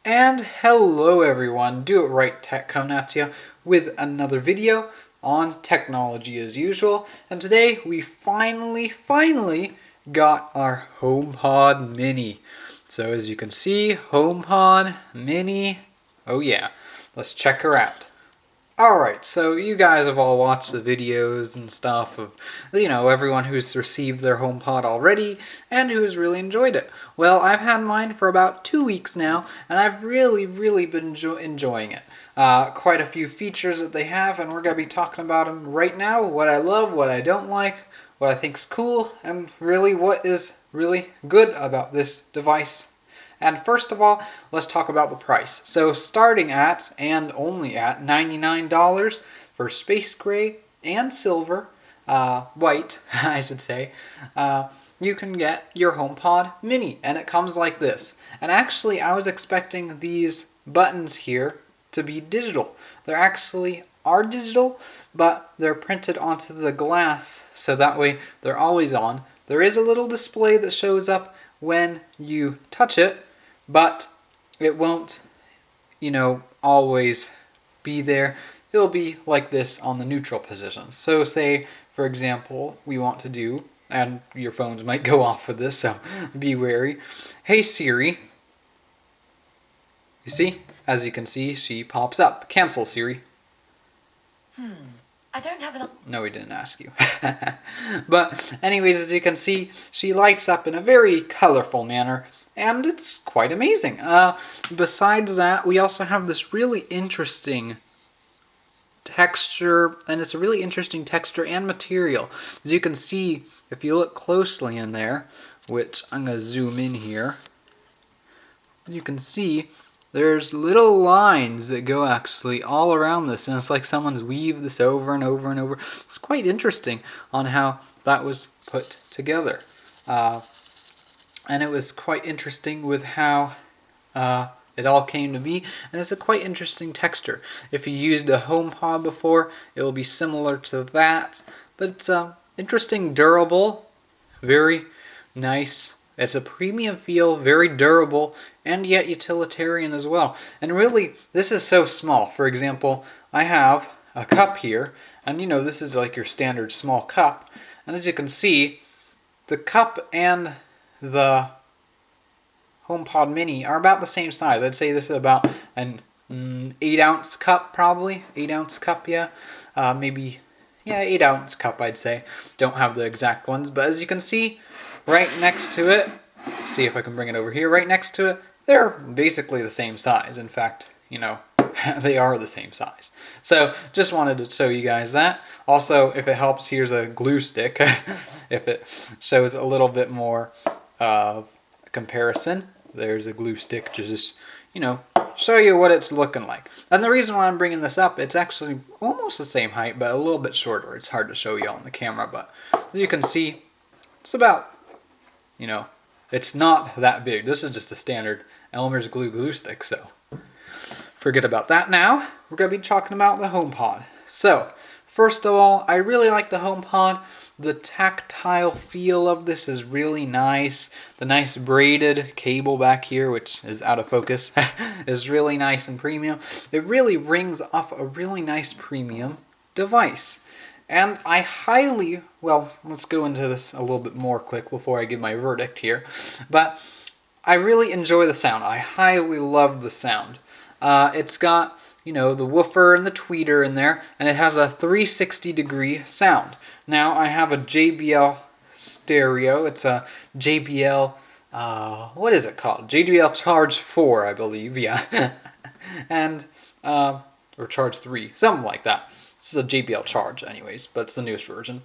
And hello everyone, Do It Right Tech coming at you with another video on technology as usual. And today we finally got our HomePod Mini. So as you can see, HomePod Mini, oh yeah, let's check her out. Alright, so you guys have all watched the videos and stuff of, everyone who's received their HomePod already and who's really enjoyed it. Well, I've had mine for about 2 weeks now, and I've really been enjoying it. Quite a few features that they have, and we're going to be talking about them right now. What I love, what I don't like, what I think's cool, and really what is really good about this device. And first of all, let's talk about the price. So starting at, and only at, $99 for space gray and silver, white, I should say, you can get your HomePod Mini. And it comes like this. And actually, I was expecting these buttons here to be digital. They actually are digital, but they're printed onto the glass, so that way they're always on. There is a little display that shows up when you touch it, but it won't, always be there. It'll be like this on the neutral position. So say, for example, we want to do, and your phones might go off for this, so be wary. Hey Siri. You see? As you can see, she pops up. Cancel, Siri. I don't have enough. No, we didn't ask you. But anyways, as you can see, she lights up in a very colorful manner, and it's quite amazing. Besides that, we also have this really interesting texture, and it's a really interesting texture and material. As you can see, if you look closely in there, which I'm going to zoom in here, you can see there's little lines that go actually all around this, and it's like someone's weaved this over and over and over. It's quite interesting on how that was put together. And it was quite interesting with how it all came to be, and it's a quite interesting texture. If you used a HomePod before, it will be similar to that, but it's interesting, durable, very nice. It's a premium feel, very durable, and yet utilitarian as well. And really, this is so small. For example, I have a cup here, and this is like your standard small cup. And as you can see, the cup and the HomePod Mini are about the same size. I'd say this is about an 8-ounce cup, probably. 8-ounce cup, yeah. Maybe, 8-ounce cup, I'd say. Don't have the exact ones, but as you can see, right next to it, let's see if I can bring it over here, right next to it, they're basically the same size. In fact, they are the same size. So just wanted to show you guys that. Also, if it helps, here's a glue stick. If it shows a little bit more of a comparison, there's a glue stick to just, show you what it's looking like. And the reason why I'm bringing this up, it's actually almost the same height, but a little bit shorter. It's hard to show you on the camera, but as you can see, it's about, it's not that big. This is just a standard Elmer's glue stick, so forget about that now. We're going to be talking about the HomePod. So, first of all, I really like the HomePod. The tactile feel of this is really nice. The nice braided cable back here, which is out of focus, is really nice and premium. It really rings off a really nice premium device. And I let's go into this a little bit more quick before I give my verdict here. But I really enjoy the sound. I highly love the sound. It's got, the woofer and the tweeter in there, and it has a 360-degree sound. Now, I have a JBL stereo. It's a JBL, what is it called? JBL Charge 4, I believe, yeah. And, or Charge 3, something like that. This is a JBL Charge anyways, but it's the newest version.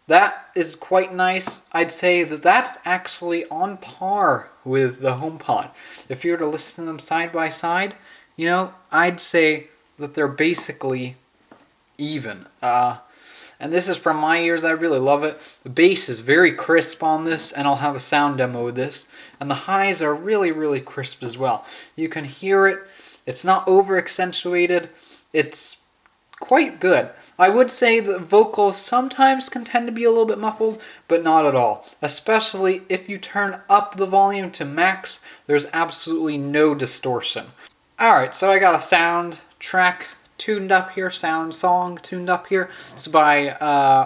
That is quite nice. I'd say that that's actually on par with the HomePod. If you were to listen to them side by side, I'd say that they're basically even. And this is from my ears. I really love it. The bass is very crisp on this, and I'll have a sound demo of this. And the highs are really crisp as well. You can hear it. It's not over accentuated. It's quite good. I would say the vocals sometimes can tend to be a little bit muffled, but not at all. Especially if you turn up the volume to max, there's absolutely no distortion. Alright, so I got a sound track tuned up here, sound song tuned up here. It's by,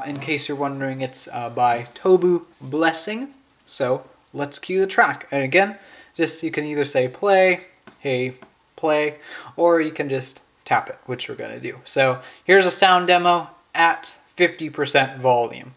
in case you're wondering, it's by Tobu Blessing. So let's cue the track. And again, just you can either say play, hey, play, or you can just tap it, which we're going to do. So here's a sound demo at 50% volume.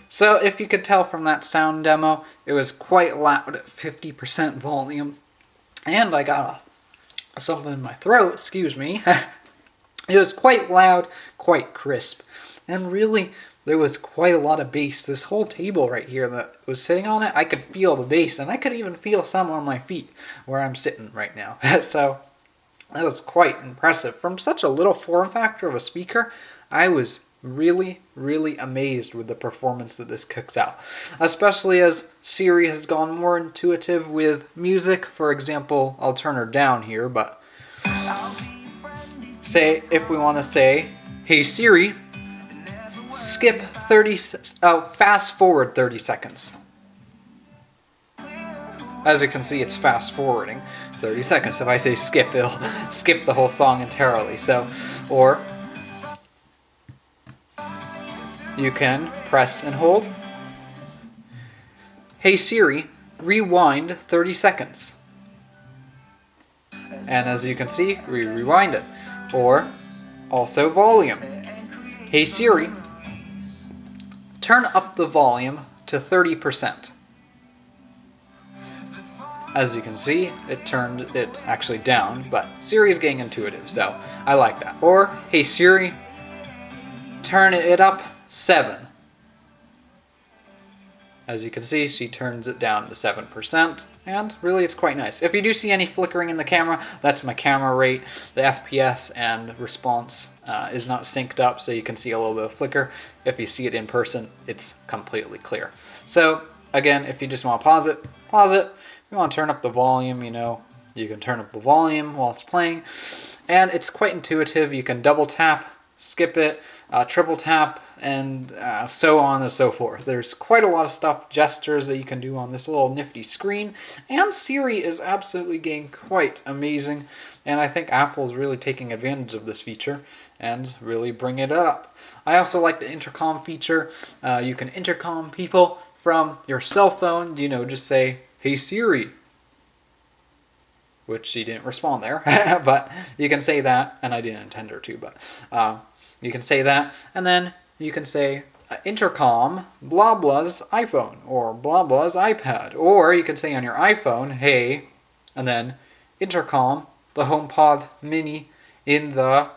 So if you could tell from that sound demo, it was quite loud at 50% volume. And I got something in my throat, excuse me. It was quite loud, quite crisp. And really, there was quite a lot of bass. This whole table right here that was sitting on it, I could feel the bass. And I could even feel some on my feet where I'm sitting right now. So that was quite impressive. From such a little form factor of a speaker, I was really, really amazed with the performance that this cooks out. Especially as Siri has gone more intuitive with music. For example, I'll turn her down here, but say, if we want to say, hey Siri, skip fast forward 30 seconds. As you can see, it's fast forwarding 30 seconds. If I say skip, it'll skip the whole song entirely. So, or you can press and hold. Hey Siri, rewind 30 seconds. And as you can see, we rewind it. Or also volume. Hey Siri, turn up the volume to 30%. As you can see, it turned it actually down, but Siri is getting intuitive, so I like that. Or, hey Siri, turn it up 7. As you can see, she turns it down to 7%, and really it's quite nice. If you do see any flickering in the camera, that's my camera rate. The FPS and response is not synced up, so you can see a little bit of flicker. If you see it in person, it's completely clear. So, again, if you just want to pause it, pause it. If you want to turn up the volume, you can turn up the volume while it's playing. And it's quite intuitive. You can double tap, skip it, triple tap, and so on and so forth. There's quite a lot of stuff, gestures that you can do on this little nifty screen, and Siri is absolutely getting quite amazing, and I think Apple's really taking advantage of this feature and really bring it up. I also like the intercom feature. You can intercom people from your cell phone, just say, hey Siri, which she didn't respond there, but you can say that, and I didn't intend her to, but you can say that, and then you can say intercom blah blah's iPhone, or blah blah's iPad, or you can say on your iPhone, hey, and then intercom the HomePod mini in the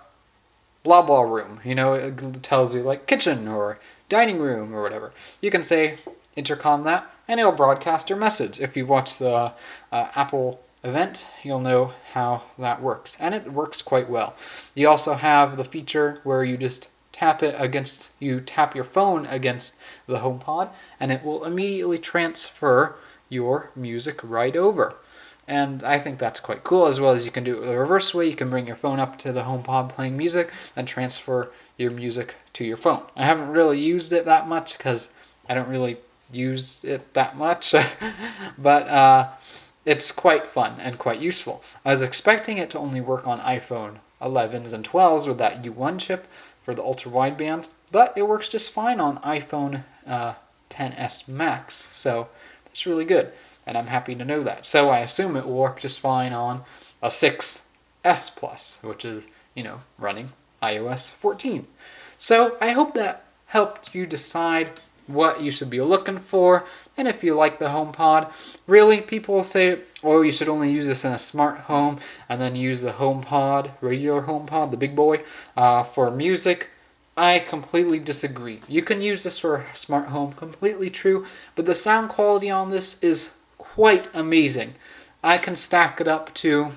blah blah room. It tells you like kitchen or dining room or whatever. You can say intercom that, and it'll broadcast your message. If you've watched the Apple event, you'll know how that works, and it works quite well. You also have the feature where you just tap your phone against the HomePod, and it will immediately transfer your music right over. And I think that's quite cool, as well as you can do it the reverse way. You can bring your phone up to the HomePod playing music and transfer your music to your phone. I haven't really used it that much because I don't really use it that much, but it's quite fun and quite useful. I was expecting it to only work on iPhone 11s and 12s with that U1 chip for the ultra-wideband, but it works just fine on iPhone XS Max, so that's really good, and I'm happy to know that. So I assume it will work just fine on a 6S Plus, which is, running iOS 14. So I hope that helped you decide what you should be looking for, and if you like the HomePod. Really, people say, oh, you should only use this in a smart home, and then use the HomePod, regular HomePod, the big boy, for music. I completely disagree. You can use this for a smart home, completely true, but the sound quality on this is quite amazing. I can stack it up to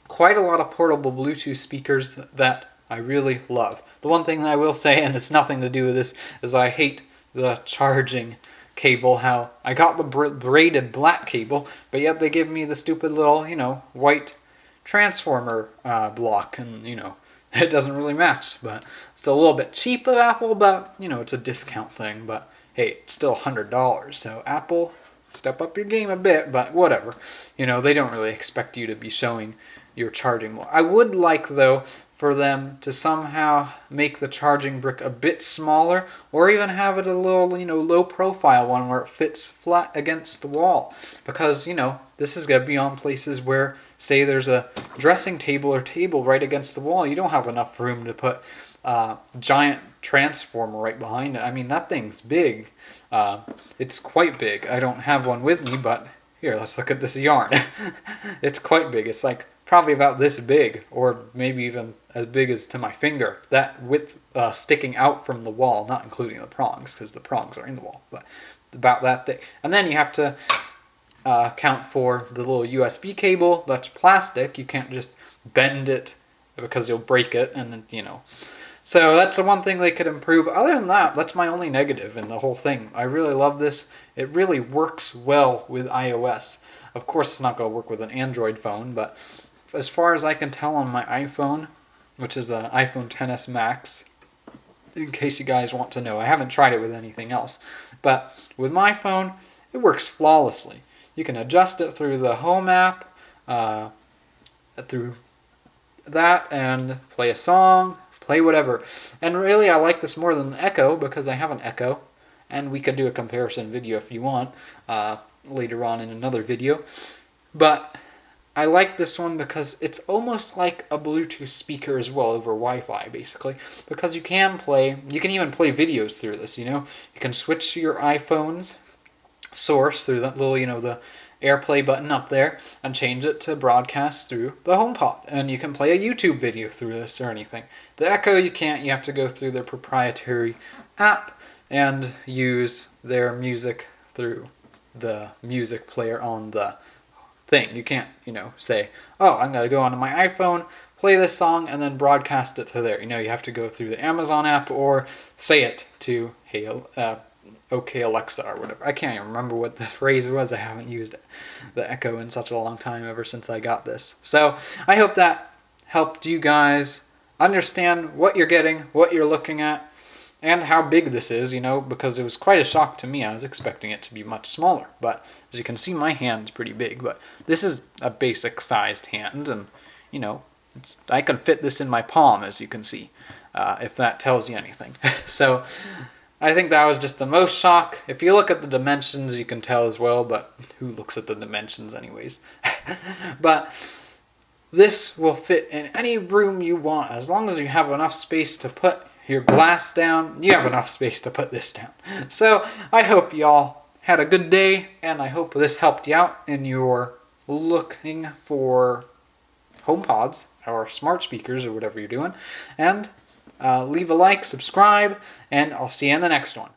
quite a lot of portable Bluetooth speakers that I really love. The one thing that I will say, and it's nothing to do with this, is I hate the charging cable. How I got the braided black cable, but yet they give me the stupid little, white transformer block, and it doesn't really match. But it's a little bit cheap of Apple, but it's a discount thing. But hey, it's still $100, so Apple, step up your game a bit. But whatever, they don't really expect you to be showing your charging more. I would like, though, for them to somehow make the charging brick a bit smaller, or even have it a little, low profile one where it fits flat against the wall. Because, this is going to be on places where, say there's a dressing table or table right against the wall, you don't have enough room to put a giant transformer right behind it. I mean, that thing's big. It's quite big. I don't have one with me, but here, let's look at this yarn. It's quite big. It's like probably about this big, or maybe even as big as to my finger. That width sticking out from the wall, not including the prongs, because the prongs are in the wall, but about that thick. And then you have to account for the little USB cable. That's plastic. You can't just bend it because you'll break it, and So that's the one thing they could improve. Other than that, that's my only negative in the whole thing. I really love this. It really works well with iOS. Of course, it's not going to work with an Android phone, but as far as I can tell on my iPhone, which is an iPhone XS Max, in case you guys want to know, I haven't tried it with anything else, but with my phone, it works flawlessly. You can adjust it through the Home app, through that, and play a song, play whatever. And really, I like this more than Echo because I have an Echo, and we could do a comparison video if you want later on in another video. But I like this one because it's almost like a Bluetooth speaker as well over Wi-Fi, basically. Because you can even play videos through this, You can switch to your iPhone's source through that little, the AirPlay button up there, and change it to broadcast through the HomePod. And you can play a YouTube video through this or anything. The Echo, you can't. You have to go through their proprietary app and use their music through the music player on the thing. You can't, say, oh, I'm going to go onto my iPhone, play this song, and then broadcast it to there. You have to go through the Amazon app or say it to, hey, okay Alexa or whatever. I can't even remember what the phrase was. I haven't used the Echo in such a long time ever since I got this. So I hope that helped you guys understand what you're getting, what you're looking at, and how big this is, because it was quite a shock to me. I was expecting it to be much smaller, but as you can see, my hand's pretty big, but this is a basic sized hand, and, I can fit this in my palm, as you can see, if that tells you anything. So I think that was just the most shock. If you look at the dimensions, you can tell as well, but who looks at the dimensions anyways? But this will fit in any room you want, as long as you have enough space to put your glass down. You have enough space to put this down. So I hope y'all had a good day, and I hope this helped you out in your looking for HomePods or smart speakers or whatever you're doing. And leave a like, subscribe, and I'll see you in the next one.